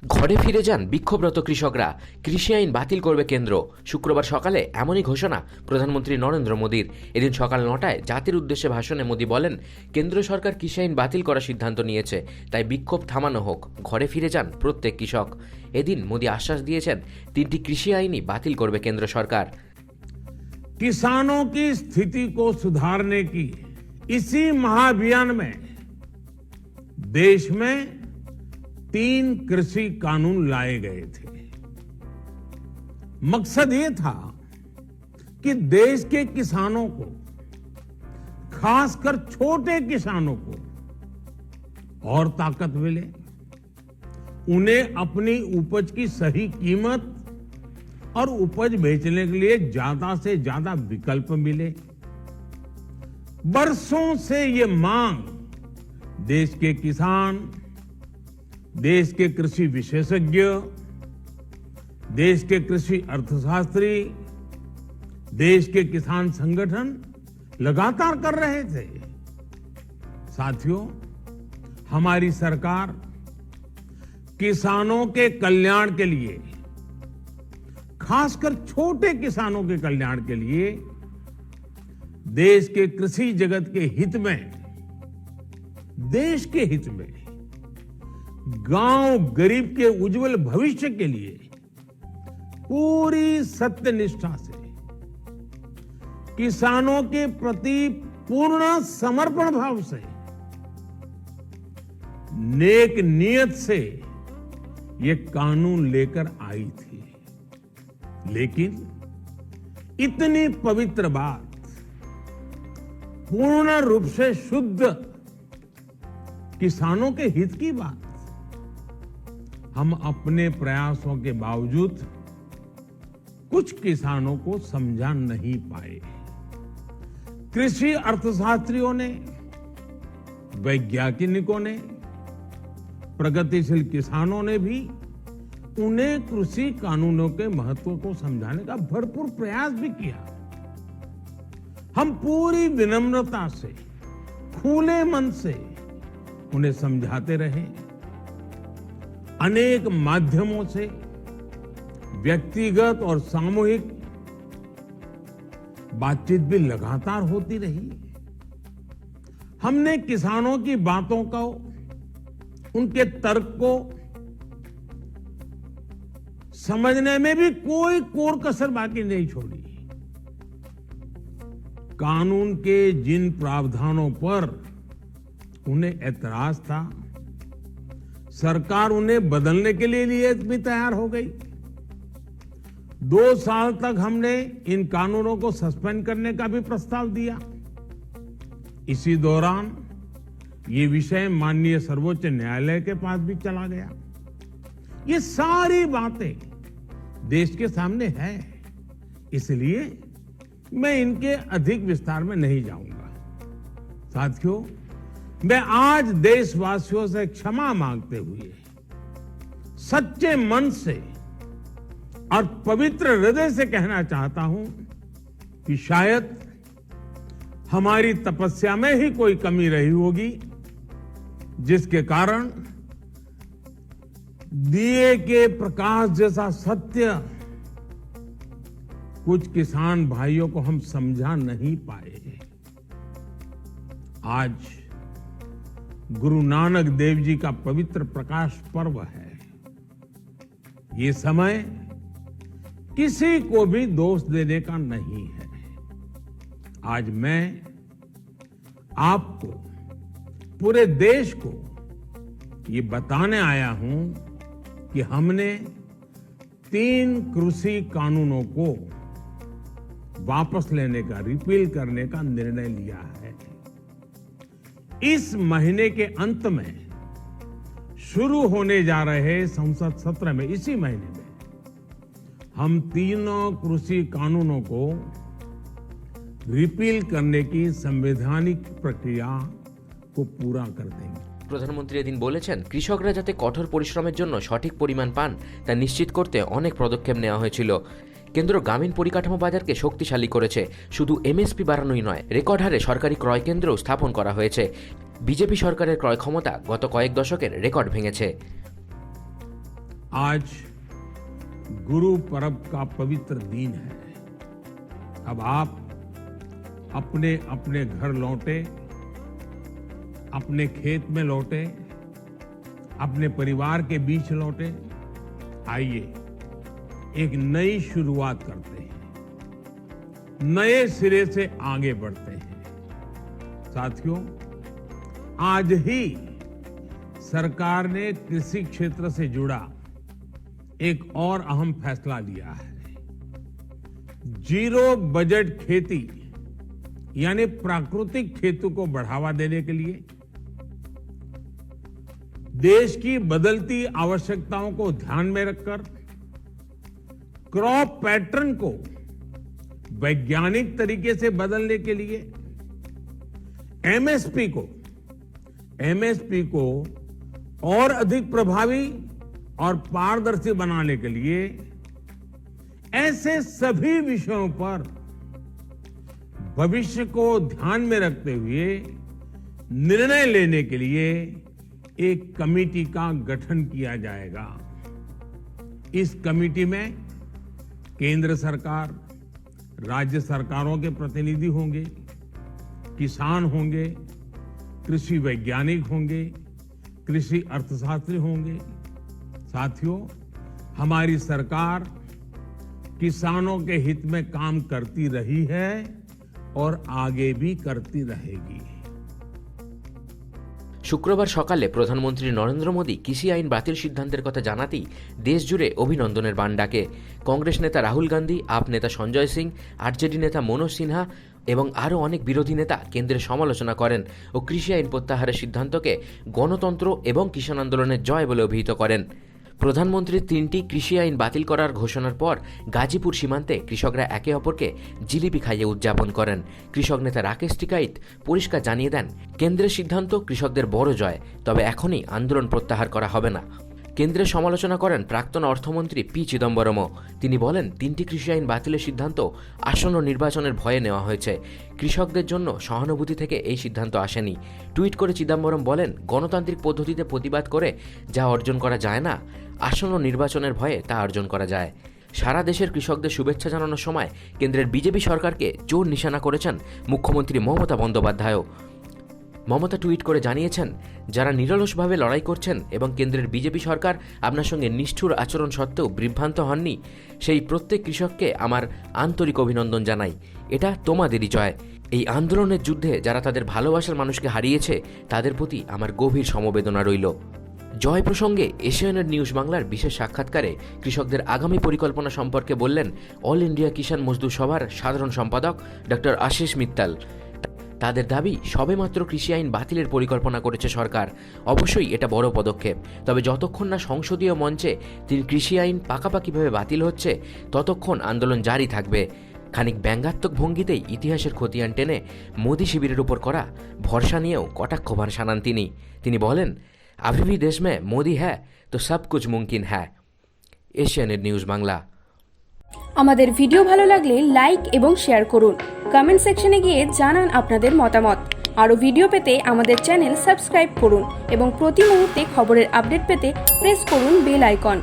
ঘরে ফিরে যান বিক্ষোভরত কৃষকরা। কৃষি আইন বাতিল করবে কেন্দ্র। শুক্রবার সকালে এমনই ঘোষণা প্রধানমন্ত্রী নরেন্দ্র মোদীর। এদিন সকাল 9টায় জাতির উদ্দেশ্যে ভাষণে মোদী বলেন, কেন্দ্র সরকার কৃষি আইন বাতিল করার সিদ্ধান্ত নিয়েছে, তাই বিক্ষোভ থামানো হোক, ঘরে ফিরে যান প্রত্যেক কৃষক। এদিন মোদী আশ্বাস দিয়েছেন 3টি কৃষি আইনই বাতিল করবে কেন্দ্র সরকার। किसानों की स्थिति को सुधारने की इसी महाअभियान में देश में 3 कृषि कानून लाए गए थे। मकसद ये था कि देश के किसानों को, खासकर छोटे किसानों को और ताकत मिले, उन्हें अपनी उपज की सही कीमत और उपज बेचने के लिए ज्यादा से ज्यादा विकल्प मिले। बरसों से ये मांग देश के किसान, देश के कृषि विशेषज्ञ, देश के कृषि अर्थशास्त्री, देश के किसान संगठन लगातार कर रहे थे। साथियों, हमारी सरकार किसानों के कल्याण के लिए, खासकर छोटे किसानों के कल्याण के लिए, देश के कृषि जगत के हित में, देश के हित में, गांव गरीब के उज्जवल भविष्य के लिए पूरी सत्यनिष्ठा से, किसानों के प्रति पूर्ण समर्पण भाव से, नेक नियत से ये कानून लेकर आई थी। लेकिन इतनी पवित्र बात, पूर्ण रूप से शुद्ध किसानों के हित की बात, हम अपने प्रयासों के बावजूद कुछ किसानों को समझा नहीं पाए। कृषि अर्थशास्त्रियों ने, वैज्ञानिकों ने, प्रगतिशील किसानों ने भी उन्हें कृषि कानूनों के महत्व को समझाने का भरपूर प्रयास भी किया। हम पूरी विनम्रता से, खुले मन से उन्हें समझाते रहे। अनेक माध्यमों से व्यक्तिगत और सामूहिक बातचीत भी लगातार होती रही। हमने किसानों की बातों को, उनके तर्क को समझने में भी कोई कोर कसर बाकी नहीं छोड़ी। कानून के जिन प्रावधानों पर उन्हें ऐतराज था, सरकार उन्हें बदलने के लिए भी तैयार हो गई। 2 साल तक हमने इन कानूनों को सस्पेंड करने का भी प्रस्ताव दिया। इसी दौरान ये विषय माननीय सर्वोच्च न्यायालय के पास भी चला गया। ये सारी बातें देश के सामने है, इसलिए मैं इनके अधिक विस्तार में नहीं जाऊंगा। साथियों, मैं आज देशवासियों से क्षमा मांगते हुए सच्चे मन से और पवित्र हृदय से कहना चाहता हूं कि शायद हमारी तपस्या में ही कोई कमी रही होगी, जिसके कारण दिए के प्रकाश जैसा सत्य कुछ किसान भाइयों को हम समझा नहीं पाए। आज गुरु नानक देव जी का पवित्र प्रकाश पर्व है। ये समय किसी को भी दोष देने का नहीं है। आज मैं आपको, पूरे देश को ये बताने आया हूं कि हमने 3 कृषि कानूनों को वापस लेने का, रिपील करने का निर्णय लिया है। इस महीने के अंत में शुरू होने जा रहे संसद सत्र में, इसी महीने में, हम 3 कृषि कानूनों को रिपील करने की संवैधानिक प्रक्रिया को पूरा कर देंगे। প্রধানমন্ত্রী এদিন বলেছেন, কৃষকরা যাতে কঠোর পরিশ্রমের জন্য সঠিক পরিমাণ পান তা নিশ্চিত করতে অনেক পদক্ষেপ নেওয়া হয়েছিল। কেন্দ্র গ্রামীণ পরিকাঠামো বাজারকে শক্তিশালী করেছে। শুধু এমএসপি বাড়ানোই নয়, রেকর্ড হারে সরকারি ক্রয় কেন্দ্রও স্থাপন করা হয়েছে। বিজেপি সরকারের ক্রয় ক্ষমতা গত কয়েক দশকের রেকর্ড ভেঙেছে। आज गुरु पर्व का पवित्र दिन है। अब आप अपने अपने घर लौटे, अपने खेत में लौटे, अपने परिवार के बीच लौटे। आइए एक नई शुरुआत करते हैं, नए सिरे से आगे बढ़ते हैं। साथियों, आज ही सरकार ने कृषि क्षेत्र से जुड़ा एक और अहम फैसला लिया है। जीरो बजट खेती यानी प्राकृतिक खेती को बढ़ावा देने के लिए देश की बदलती आवश्यकताओं को ध्यान में रखकर क्रॉप पैटर्न को वैज्ञानिक तरीके से बदलने के लिए एमएसपी को और अधिक प्रभावी और पारदर्शी बनाने के लिए ऐसे सभी विषयों पर भविष्य को ध्यान में रखते हुए निर्णय लेने के लिए एक कमेटी का गठन किया जाएगा। इस कमेटी में केंद्र सरकार, राज्य सरकारों के प्रतिनिधि होंगे, किसान होंगे, कृषि वैज्ञानिक होंगे, कृषि अर्थशास्त्री होंगे। साथियों, हमारी सरकार किसानों के हित में काम करती रही है और आगे भी करती रहेगी। শুক্রবার সকালে প্রধানমন্ত্রী নরেন্দ্র মোদী কৃষি আইন বাতিল সিদ্ধান্তের কথা জানাতেই দেশ জুড়ে অভিনন্দনের বাণ ডাকে। কংগ্রেস নেতা রাহুল গান্ধী, আপ নেতা সঞ্জয় সিং, আরজেডি নেতা মনোজ সিনহা এবং আরও অনেক বিরোধী নেতা কেন্দ্রের সমালোচনা করেন ও কৃষি আইন প্রত্যাহারের সিদ্ধান্তকে গণতন্ত্র এবং কিষাণ আন্দোলনের জয় বলে অভিহিত করেন। প্রধানমন্ত্রীর 3টি কৃষি আইন বাতিল করার ঘোষণার পর গাজীপুর সীমান্তে কৃষকরা একে অপরকে জিলিপি খাইয়ে উদযাপন করেন। কৃষক নেতা রাকেশ টিকাইত পরিষ্কার জানিয়ে দেন, কেন্দ্রের সিদ্ধান্ত কৃষকদের বড় জয়, তবে এখনই আন্দোলন প্রত্যাহার করা হবে না। কেন্দ্রের সমালোচনা করেন প্রাক্তন অর্থমন্ত্রী পি চিদম্বরমও। তিনি বলেন, 3টি কৃষি আইন বাতিলের সিদ্ধান্ত আসন্ন নির্বাচনের ভয়ে নেওয়া হয়েছে। কৃষকদের জন্য সহানুভূতি থেকে এই সিদ্ধান্ত আসেনি। টুইট করে চিদম্বরম বলেন, গণতান্ত্রিক পদ্ধতিতে প্রতিবাদ করে যা অর্জন করা যায় না, আসন্ন নির্বাচনের ভয়ে তা অর্জন করা যায়। সারা দেশের কৃষকদের শুভেচ্ছা জানানোর সময় কেন্দ্রের বিজেপি সরকারকে জোর নিশানা করেছেন মুখ্যমন্ত্রী মমতা বন্দ্যোপাধ্যায়ও। মমতা টুইট করে জানিয়েছেন, যারা নিরলসভাবে লড়াই করছেন এবং কেন্দ্রের বিজেপি সরকার আপনার সঙ্গে নিষ্ঠুর আচরণ সত্ত্বেও বিভ্রান্ত হননি, সেই প্রত্যেক কৃষককে আমার আন্তরিক অভিনন্দন জানাই। এটা তোমাদেরই জয়। এই আন্দোলনের যুদ্ধে যারা তাদের ভালোবাসার মানুষকে হারিয়েছে, তাদের প্রতি আমার গভীর সমবেদনা রইল। জয় প্রসঙ্গে এশিয়ানেট নিউজ বাংলার বিশেষ সাক্ষাৎকারে কৃষকদের আগামী পরিকল্পনা সম্পর্কে বললেন অল ইন্ডিয়া কিষাণ মজদুর সভার সাধারণ সম্পাদক ডক্টর আশিস মিত্তাল। তাদের দাবি, সবেমাত্র কৃষি আইন বাতিলের পরিকল্পনা করেছে সরকার। অবশ্যই এটা বড় পদক্ষেপ, তবে যতক্ষণ না সংসদীয় মঞ্চে কৃষি আইন পাকাপাকিভাবে বাতিল হচ্ছে, ততক্ষণ আন্দোলন জারি থাকবে। খানিক ব্যঙ্গাত্মক ভঙ্গিতেই ইতিহাসের খতিয়ান টেনে মোদী শিবিরের উপর করা ভরসা নিয়েও কটাক্ষ শানান তিনি। তিনি বলেন, अभी भी देश में मोदी है तो सब कुछ मुमकिन है। এশিয়ানেট নিউজ বাংলা। আমাদের ভিডিও ভালো লাগলে লাইক এবং শেয়ার করুন। কমেন্ট সেকশনে গিয়ে জানান আপনাদের মতামত। আরও ভিডিও পেতে আমাদের চ্যানেল সাবস্ক্রাইব করুন এবং প্রতি মুহূর্তে খবরের আপডেট পেতে প্রেস করুন বেল আইকন।